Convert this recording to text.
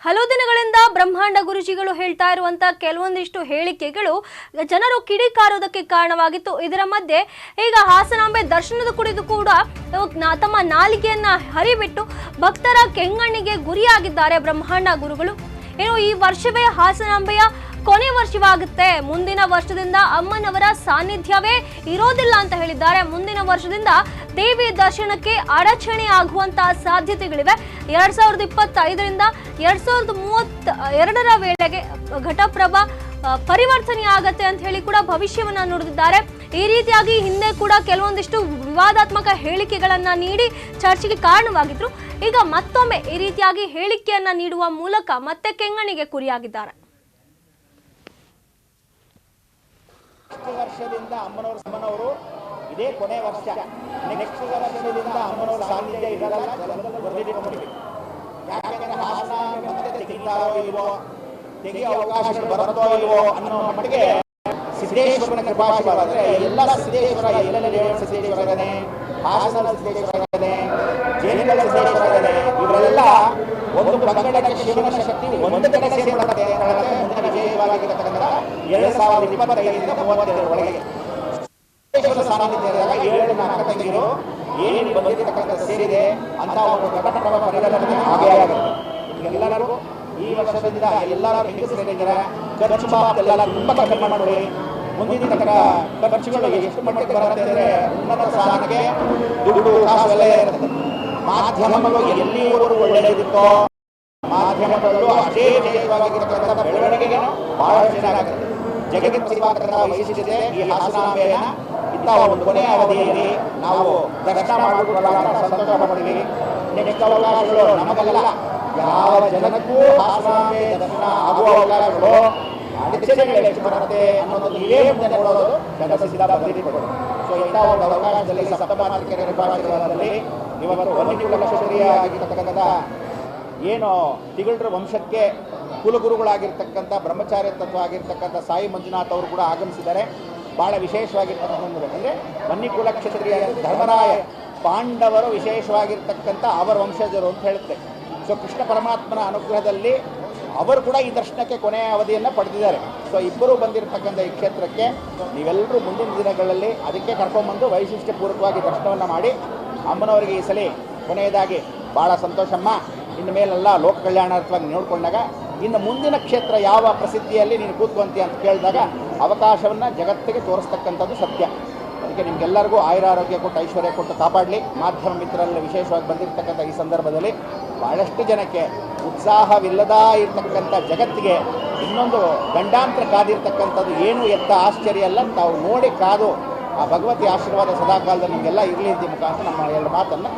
ಹಲವು ದಿನಗಳಿಂದ ಬ್ರಹ್ಮಾಂಡ ಗುರುಜಿಗಳು ಹೇಳ್ತಾ ಇರುವಂತ ಕೆಲವೊಂದಿಷ್ಟು ಹೇಳಿಕೆಗಳು ಜನರು ಕಿಡಿಕಾರೋದಕ್ಕೆ ಕಾರಣವಾಗಿತ್ತು. ಇದರ ಮಧ್ಯೆ ಈಗ ಹಾಸನಾಂಬೆ ದರ್ಶನದ ಕುರಿತು ಕೂಡ ತಮ್ಮ ನಾಲಿಗೆಯನ್ನ ಹರಿಬಿಟ್ಟು ಭಕ್ತರ ಕೆಂಗಣ್ಣಿಗೆ ಗುರಿಯಾಗಿದ್ದಾರೆ ಬ್ರಹ್ಮಾಂಡ ಗುರುಗಳು. ಏನು ಈ ವರ್ಷವೇ ಹಾಸನಾಂಬೆಯ ಕೊನೆ ವರ್ಷವಾಗುತ್ತೆ, ಮುಂದಿನ ವರ್ಷದಿಂದ ಅಮ್ಮನವರ ಸಾನ್ನಿಧ್ಯವೇ ಇರೋದಿಲ್ಲ ಅಂತ ಹೇಳಿದ್ದಾರೆ. ಮುಂದಿನ ವರ್ಷದಿಂದ ದೇವಿ ದರ್ಶನಕ್ಕೆ ಅಡಚಣೆ ಆಗುವಂತಹ ಸಾಧ್ಯತೆಗಳಿವೆ. 2025ರಿಂದ 2032ರ ವೇಳೆಗೆ ಘಟಪ್ರಭಾ ಪರಿವರ್ತನೆ ಆಗತ್ತೆ ಅಂತ ಹೇಳಿ ಕೂಡ ಭವಿಷ್ಯವನ್ನ ನುಡಿದಿದ್ದಾರೆ. ಈ ರೀತಿಯಾಗಿ ಹಿಂದೆ ಕೂಡ ಕೆಲವೊಂದಿಷ್ಟು ವಿವಾದಾತ್ಮಕ ಹೇಳಿಕೆಗಳನ್ನ ನೀಡಿ ಚರ್ಚೆಗೆ ಕಾರಣವಾಗಿದ್ರು. ಈಗ ಮತ್ತೊಮ್ಮೆ ಈ ರೀತಿಯಾಗಿ ಹೇಳಿಕೆಯನ್ನ ನೀಡುವ ಮೂಲಕ ಮತ್ತೆ ಕೆಂಗಣ್ಣಿಗೆ ಗುರಿಯಾಗಿದ್ದಾರೆ. ವರ್ಷದಿಂದ ಅಮ್ಮನವರು ಇದೇ ಕೊನೆ ವರ್ಷ. ನೆಕ್ಸ್ಟ್ ವರ್ಷದಿಂದ ಅಮ್ಮನವರ ಸಾನ್ನಿಧ್ಯ ಇರಲ್ಲ. ಯಾಕೆಂದ್ರೆ ಹಾಸನ ಮತ್ತೆ ತೆಗಿತಾರೋ ಇಲ್ವೋ, ತೆಗೆಯೋ ಅವಕಾಶ ಬರುತ್ತೋ ಇಲ್ವೋ ಅನ್ನೋ ಮಟ್ಟಿಗೆ ಸಿದ್ದೇಶ್ವರನ ಕೃಪಾಶೀರ್ವಾದ. ಎಲ್ಲ ಸಿದ್ದೇಶ್ವರ, ಎಲ್ಲೆಲ್ಲಿ ಸಿದ್ದೇಶ್ವರ ಇದ್ದಾನೆ, ಹಾಸನ ಸಿದ್ದೇಶ್ವರ ಇದ್ದಾನೆ, ಜೇನುಗಲ ಸಿದ್ದೇಶ್ವರ ಇದ್ದಾನೆ. ಇವರೆಲ್ಲ ಒಂದು ಪಂಗಡಕ್ಕೆ ಶಿವನ ಶಕ್ತಿ ಒಂದು ಕಡೆ ಸೇರ್ಪಡುತ್ತೆ ಅಂತ ಮುಂದೆ ವಿಜಯವಾಗಿರತಕ್ಕಂಥ 2025ರಿಂದ 32 ಒಳಗೆ ಸಿದ್ದೇಶ್ವರ ಸಾನ್ನಿಧ್ಯದಾಗ 7 ನಾಲ್ಕು ತಂಗಿರು ಏನು ಬಂದಿರತಕ್ಕಂಥ ಸೇರಿದೆ ಅಂತ ಒಂದು ಘಟಪ್ರಭಾ ಪರಿವರ್ತನೆ ಆಗೇ ಆಗುತ್ತೆ. ಎಲ್ಲರೂ ಈ ವರ್ಷದಿಂದ ಎಲ್ಲರೂ ಹೆಂಗಸರಿದ್ದಾರೆ, ಖರ್ಚು ಎಲ್ಲ ತುಂಬಾ ಕಡಿಮೆ ಮಾಡಿ ಮುಂದಿನ ಖರ್ಚುಗಳು ಎಷ್ಟು ಮಟ್ಟಿಗೆ ಬರುತ್ತೆ ಅಂದರೆ ಉನ್ನತ ಸಾಧನೆಗೆ ದುಡ್ಡು ಕಾಸು ಎಲ್ಲ ಇರುತ್ತೆ. ಮಾಧ್ಯಮಗಳು ಎಲ್ಲಿವರೆಗೂ ಒಳ್ಳೆಯದಿತ್ತೋ ಮಾಧ್ಯಮಗಳಲ್ಲೂ ಅಷ್ಟೇ ವಿಶೇಷವಾಗಿರತಕ್ಕಂಥ ಬೆಳವಣಿಗೆಗೆ ಬಹಳ ಚೆನ್ನಾಗುತ್ತೆ. ಜಗತ್ತಿನ ವೈಶಿಷ್ಟ್ಯತೆ ಈ ಹಾಸನಾಂಬೆಯನ್ನ ಇಂಥ ಒಂದು ಕೊನೆಯ ಅವಧಿಯಲ್ಲಿ ನಾವು ದರ್ಶನ ಮಾಡಿಕೊಳ್ಳೋಣ, ಸಂತೋಷ ಮಾಡ್ತೀವಿ. ನೆಕ್ಸ್ಟ್ ಅವಕಾಶಗಳು ನಮಗಲ್ಲ, ಯಾವ ಜನಕ್ಕೂ ಹಾಸನಾಂಬೆ ದರ್ಶನ ಆಗುವ ಅವಕಾಶಗಳು ಅಡಚಣೆಗಳು ಎಷ್ಟು ಬರುತ್ತೆ ಅನ್ನೋದು ನೀವೇ ಮುಂದೆ ನೋಡೋದು ಜಗತ್ತಿಸಿದ ಬಂದಿಟ್ಕೊಡೋದು. ಸೊ ಇಂಥ ಒಂದು ಅವಕಾಶದಲ್ಲಿ ಸಪ್ತಮಾತೃಕೆರೆ ನಿರ್ಭಾಷೆಗಳಲ್ಲಿ ಇವತ್ತು ವನ್ಯಕುಲಕ್ಷತ್ರಿಯಾಗಿರ್ತಕ್ಕಂಥ ಏನು ತಿಗಳರ ವಂಶಕ್ಕೆ ಕುಲಗುರುಗಳಾಗಿರ್ತಕ್ಕಂಥ ಬ್ರಹ್ಮಚಾರ್ಯ ತತ್ವ ಆಗಿರ್ತಕ್ಕಂಥ ಸಾಯಿ ಮಂಜುನಾಥ್ ಅವರು ಕೂಡ ಆಗಮಿಸಿದ್ದಾರೆ. ಭಾಳ ವಿಶೇಷವಾಗಿರ್ತಕ್ಕಂಥದ್ದು ಅಂದರೆ ವನ್ಯಕುಲ ಕ್ಷತ್ರಿಯ ಧರ್ಮರಾಯ ಪಾಂಡವರು ವಿಶೇಷವಾಗಿರ್ತಕ್ಕಂಥ ಅವರ ವಂಶಜರು ಅಂತ ಹೇಳುತ್ತೆ. ಸೊ ಕೃಷ್ಣ ಪರಮಾತ್ಮನ ಅನುಗ್ರಹದಲ್ಲಿ ಅವರು ಕೂಡ ಈ ದರ್ಶನಕ್ಕೆ ಕೊನೆಯ ಅವಧಿಯನ್ನು ಪಡೆದಿದ್ದಾರೆ. ಸೊ ಇಬ್ಬರು ಬಂದಿರತಕ್ಕಂಥ ಈ ಕ್ಷೇತ್ರಕ್ಕೆ ನೀವೆಲ್ಲರೂ ಮುಂದಿನ ದಿನಗಳಲ್ಲಿ ಅದಕ್ಕೆ ಕರ್ಕೊಂಡ್ಬಂದು ವೈಶಿಷ್ಟ್ಯಪೂರ್ವಕವಾಗಿ ದರ್ಶನವನ್ನು ಮಾಡಿ ಅಮ್ಮನವರಿಗೆ ಈ ಸಲ ಕೊನೆಯದಾಗಿ ಭಾಳ ಸಂತೋಷಮ್ಮ, ಇನ್ನು ಮೇಲೆಲ್ಲ ಲೋಕ ಕಲ್ಯಾಣಾರ್ಥವಾಗಿ ನೋಡಿಕೊಂಡಾಗ ಇನ್ನು ಮುಂದಿನ ಕ್ಷೇತ್ರ ಯಾವ ಪ್ರಸಿದ್ಧಿಯಲ್ಲಿ ನೀನು ಕೂತ್ಕೊಂತೀಯ ಅಂತ ಕೇಳಿದಾಗ ಅವಕಾಶವನ್ನು ಜಗತ್ತಿಗೆ ತೋರಿಸ್ತಕ್ಕಂಥದ್ದು ಸತ್ಯ. ಅದಕ್ಕೆ ನಿಮಗೆಲ್ಲರಿಗೂ ಆಯುರಾರೋಗ್ಯ ಕೊಟ್ಟು ಐಶ್ವರ್ಯ ಕೊಟ್ಟು ಕಾಪಾಡಲಿ. ಮಾಧ್ಯಮ ಮಿತ್ರರಲ್ಲಿ ವಿಶೇಷವಾಗಿ ಬಂದಿರತಕ್ಕಂಥ ಈ ಸಂದರ್ಭದಲ್ಲಿ ಭಾಳಷ್ಟು ಜನಕ್ಕೆ ಉತ್ಸಾಹವಿಲ್ಲದ ಇರತಕ್ಕಂಥ ಜಗತ್ತಿಗೆ ಇನ್ನೊಂದು ಗಂಡಾಂತರ ಕಾದಿರ್ತಕ್ಕಂಥದ್ದು ಏನು ಎತ್ತ ಆಶ್ಚರ್ಯ ಅಲ್ಲ, ತಾವು ನೋಡಿ ಕಾದು ಆ ಭಗವತಿ ಆಶೀರ್ವಾದ ಸದಾಕಾಲದಲ್ಲಿ ನಿಮಗೆಲ್ಲ ಇರಲಿ ಅಂತ ಮುಖಾಂತರ ನಮ್ಮ ಎರಡು ಮಾತನ್ನು